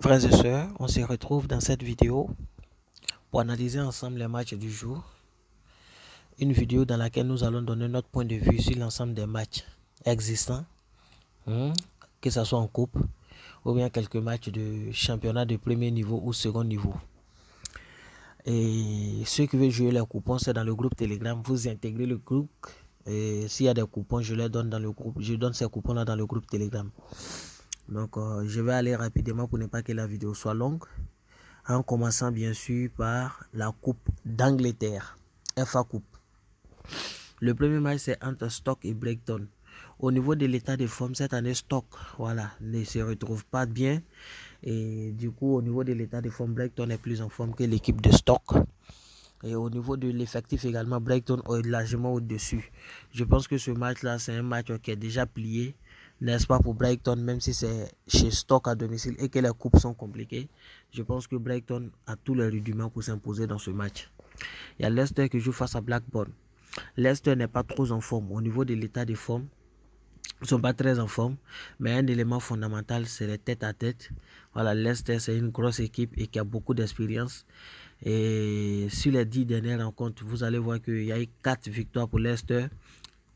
Frères et sœurs, on se retrouve dans cette vidéo pour analyser ensemble les matchs du jour. Une vidéo dans laquelle nous allons donner notre point de vue sur l'ensemble des matchs existants, que ce soit en coupe ou bien quelques matchs de championnat de premier niveau ou second niveau. Et ceux qui veulent jouer les coupons, c'est dans le groupe Telegram. Vous intégrez le groupe. Et s'il y a des coupons, je les donne dans le groupe. Je donne ces coupons-là dans le groupe Telegram. Donc, je vais aller rapidement pour ne pas que la vidéo soit longue. En commençant bien sûr par la Coupe d'Angleterre, FA Coupe. Le premier match c'est entre Stoke et Brighton. Au niveau de l'état de forme, cette année Stoke ne se retrouve pas bien. Et du coup, au niveau de l'état de forme, Brighton est plus en forme que l'équipe de Stoke. Et au niveau de l'effectif également, Brighton est largement au-dessus. Je pense que ce match-là, c'est un match qui est déjà plié, n'est-ce pas, pour Brighton, même si c'est chez Stoke à domicile et que les coupes sont compliquées. Je pense que Brighton a tous les rudiments pour s'imposer dans ce match. Il y a Leicester qui joue face à Blackburn. Leicester n'est pas trop en forme. Au niveau de l'état de forme, ils ne sont pas très en forme, mais un élément fondamental, c'est les tête à tête. Voilà, Leicester, c'est une grosse équipe et qui a beaucoup d'expérience. Et sur les 10 dernières rencontres, vous allez voir qu'il y a eu 4 victoires pour Leicester,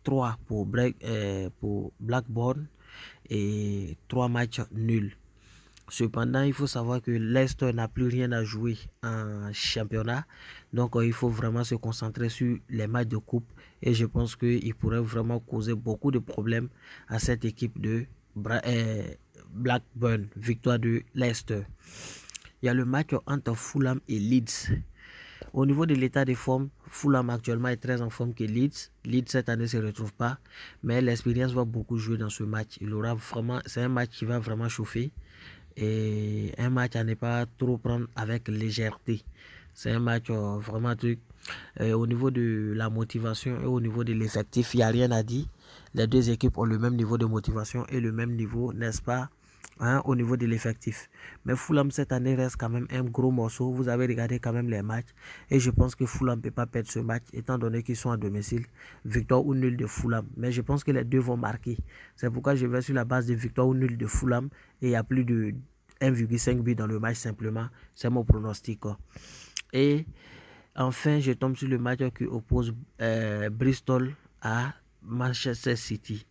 3 pour Blackburn et 3 matchs nuls. Cependant, il faut savoir que Leicester n'a plus rien à jouer en championnat. Donc, il faut vraiment se concentrer sur les matchs de coupe. Et je pense qu'il pourrait vraiment causer beaucoup de problèmes à cette équipe de Blackburn. Victoire de Leicester. Il y a le match entre Fulham et Leeds. Au niveau de l'état de forme, Fulham actuellement est très en forme que Leeds. Leeds cette année ne se retrouve pas, mais l'expérience va beaucoup jouer dans ce match. C'est un match qui va vraiment chauffer et un match à ne pas trop prendre avec légèreté. C'est un match vraiment truc. Au niveau de la motivation et au niveau de l'effectif, il n'y a rien à dire. Les deux équipes ont le même niveau de motivation et le même niveau, n'est-ce pas, au niveau de l'effectif. Mais Fulham cette année reste quand même un gros morceau. Vous avez regardé quand même les matchs et je pense que Fulham ne peut pas perdre ce match étant donné qu'ils sont à domicile. Victoire ou nul de Fulham. Mais je pense que les deux vont marquer. C'est pourquoi je vais sur la base de victoire ou nul de Fulham et il y a plus de 1,5 but dans le match simplement. C'est mon pronostic. Et enfin, je tombe sur le match qui oppose Bristol à Manchester City.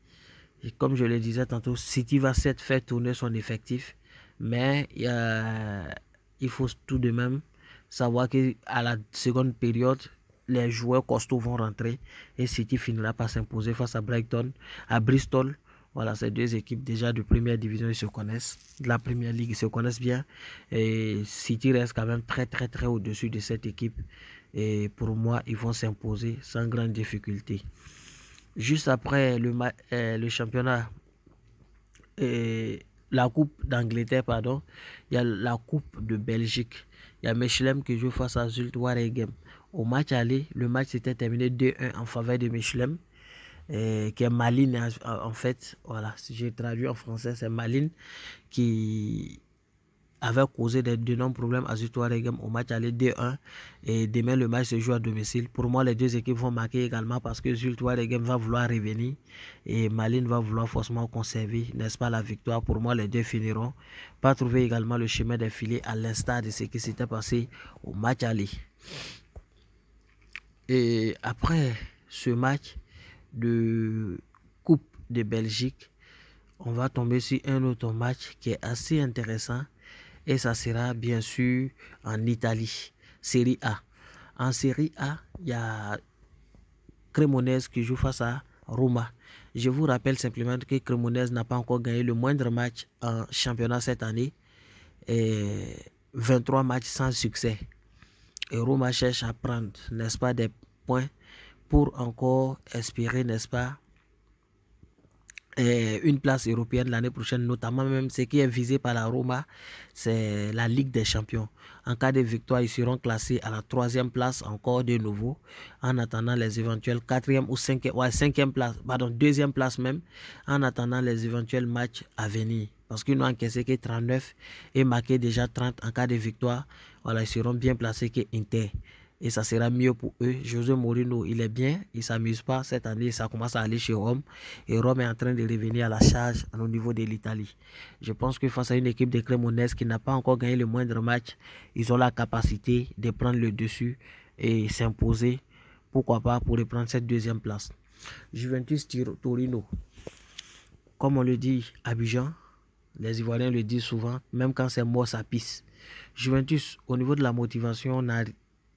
Et comme je le disais tantôt, City va certes faire tourner son effectif, mais il faut tout de même savoir qu'à la seconde période, les joueurs costauds vont rentrer et City finira par s'imposer face à Brighton, à Bristol. Voilà, ces deux équipes déjà de première division, ils se connaissent. De la première ligue, ils se connaissent bien. Et City reste quand même très au-dessus de cette équipe. Et pour moi, ils vont s'imposer sans grande difficulté. Juste après le championnat et la coupe d'Angleterre, pardon, il y a la coupe de Belgique. Il y a Mechelen qui joue face à Zulte Waregem. Au match aller, le match s'était terminé 2-1 en faveur de Mechelen, qui est Malines en fait. Voilà, si j'ai traduit en français, c'est Malines qui avait causé d'énormes problèmes à Zulte Waregem au match aller 2-1 et demain le match se joue à domicile. Pour moi, les deux équipes vont marquer également parce que Zulte Waregem va vouloir revenir et Malines va vouloir forcément conserver, n'est-ce pas, la victoire. Pour moi, les deux finiront par trouver également le chemin des filets à l'instar de ce qui s'était passé au match aller. Et après ce match de Coupe de Belgique, on va tomber sur un autre match qui est assez intéressant. Et ça sera bien sûr en Italie, Série A. En Série A, il y a Cremonese qui joue face à Roma. Je vous rappelle simplement que Cremonese n'a pas encore gagné le moindre match en championnat cette année. Et 23 matchs sans succès. Et Roma cherche à prendre, n'est-ce pas, des points pour encore espérer, n'est-ce pas, une place européenne l'année prochaine, notamment même ce qui est visé par la Roma, c'est la Ligue des Champions. En cas de victoire, ils seront classés à la 3e place encore de nouveau, en attendant les éventuels 4e ou 5e place, pardon, 2e place même, en attendant les éventuels matchs à venir. Parce qu'ils n'ont encaissé que 39 et marqué déjà 30 en cas de victoire. Voilà, ils seront bien placés que Inter. et ça sera mieux pour eux. José Mourinho, il est bien, il ne s'amuse pas. Cette année, ça commence à aller chez Rome et Rome est en train de revenir à la charge au niveau de l'Italie. Je pense que face à une équipe de Cremonese qui n'a pas encore gagné le moindre match, ils ont la capacité de prendre le dessus et s'imposer, pourquoi pas, pour reprendre cette deuxième place. Juventus Torino, comme on le dit à Abidjan, les Ivoiriens le disent souvent, même quand c'est mort, ça pisse. Juventus, au niveau de la motivation,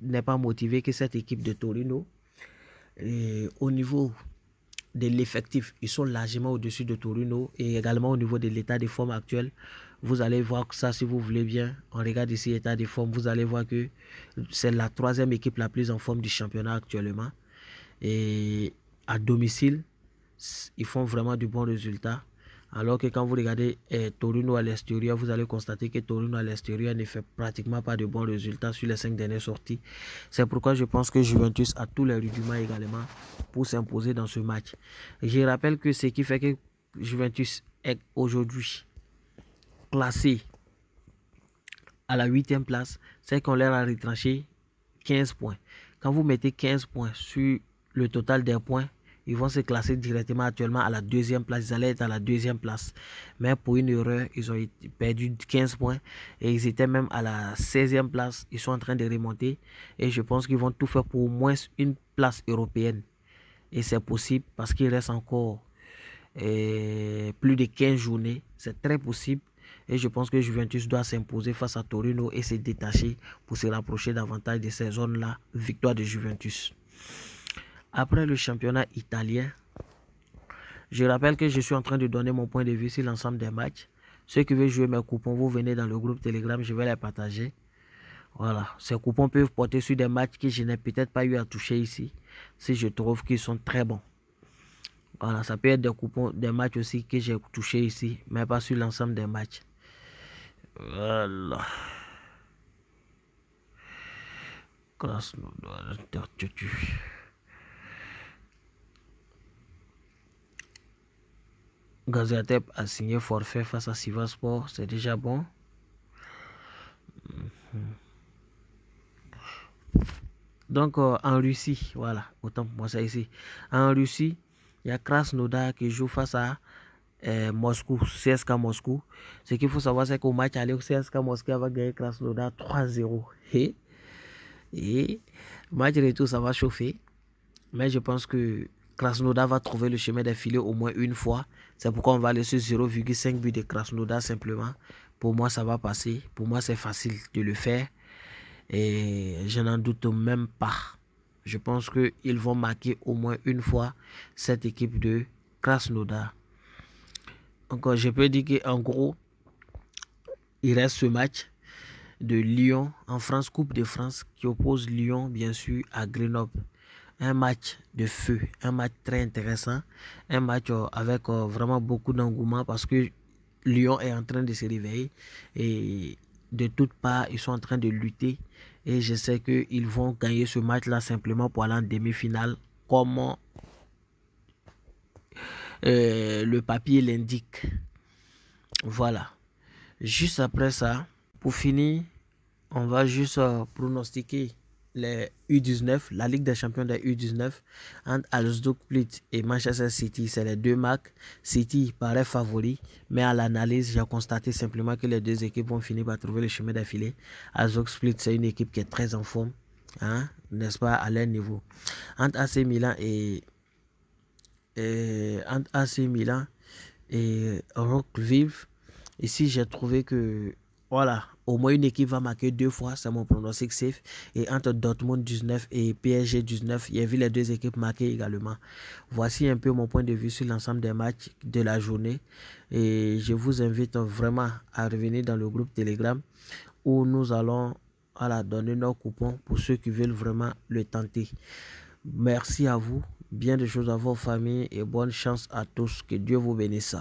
n'est pas motivé que cette équipe de Torino. Et au niveau de l'effectif, ils sont largement au-dessus de Torino et également au niveau de l'état de forme actuel. Vous allez voir que ça, si vous voulez bien, on regarde ici l'état de forme, vous allez voir que c'est la troisième équipe la plus en forme du championnat actuellement. Et à domicile, ils font vraiment de bons résultats. Alors que quand vous regardez Torino à l'extérieur, vous allez constater que Torino à l'extérieur ne fait pratiquement pas de bons résultats sur les 5 dernières sorties. C'est pourquoi je pense que Juventus a tous les rudiments également pour s'imposer dans ce match. Je rappelle que ce qui fait que Juventus est aujourd'hui classé à la 8e place, c'est qu'on leur a retranché 15 points. Quand vous mettez 15 points sur le total des points, ils vont se classer directement actuellement à la 2e place. Ils allaient être à la 2e place. Mais pour une erreur, ils ont perdu 15 points. Et ils étaient même à la 16e place. Ils sont en train de remonter. Et je pense qu'ils vont tout faire pour au moins une place européenne. Et c'est possible parce qu'il reste encore plus de 15 journées. C'est très possible. Et je pense que Juventus doit s'imposer face à Torino et se détacher pour se rapprocher davantage de ces zones-là. Victoire de Juventus. Après le championnat italien, je rappelle que je suis en train de donner mon point de vue sur l'ensemble des matchs. Ceux qui veulent jouer mes coupons, vous venez dans le groupe Telegram, je vais les partager. Voilà, ces coupons peuvent porter sur des matchs que je n'ai peut-être pas eu à toucher ici, si je trouve qu'ils sont très bons. Voilà, ça peut être des coupons, des matchs aussi que j'ai touché ici, mais pas sur l'ensemble des matchs. Voilà. Gaziantep a signé forfait face à Sivasspor, c'est déjà bon. Donc en Russie, voilà, autant pour moi ça ici. En Russie, il y a Krasnodar qui joue face à Moscou, CSKA Moscou. Ce qu'il faut savoir, c'est qu'au match aller, CSKA Moscou va gagner Krasnodar 3-0. Et match retour, ça va chauffer. Mais je pense que Krasnodar va trouver le chemin des filets au moins une fois. C'est pourquoi on va laisser 0,5 but de Krasnodar simplement. Pour moi, ça va passer. Pour moi, c'est facile de le faire. Et je n'en doute même pas. Je pense qu'ils vont marquer au moins une fois cette équipe de Krasnodar. Encore, je peux dire qu'en gros, il reste ce match de Lyon en France, Coupe de France, qui oppose Lyon, bien sûr, à Grenoble. Un match de feu, un match très intéressant, un match avec vraiment beaucoup d'engouement parce que Lyon est en train de se réveiller et de toutes parts, ils sont en train de lutter et je sais qu'ils vont gagner ce match-là simplement pour aller en demi-finale comme le papier l'indique. Voilà. Juste après ça, pour finir, on va juste pronostiquer les U19, la Ligue des champions des U19 entre Hajduk Split et Manchester City. C'est les deux marques. City paraît favori, mais à l'analyse, j'ai constaté simplement que les deux équipes vont finir par trouver le chemin d'affilée. Hajduk Split, c'est une équipe qui est très en forme, hein, n'est-ce pas, à leur niveau. Entre AC Milan et Rock Vive, ici j'ai trouvé que voilà, au moins une équipe va marquer 2 fois, c'est mon pronostic safe. Et entre Dortmund 19 et PSG 19, il y a vu les deux équipes marquer également. Voici un peu mon point de vue sur l'ensemble des matchs de la journée. Et je vous invite vraiment à revenir dans le groupe Telegram où nous allons donner nos coupons pour ceux qui veulent vraiment le tenter. Merci à vous, bien de choses à vos familles et bonne chance à tous. Que Dieu vous bénisse.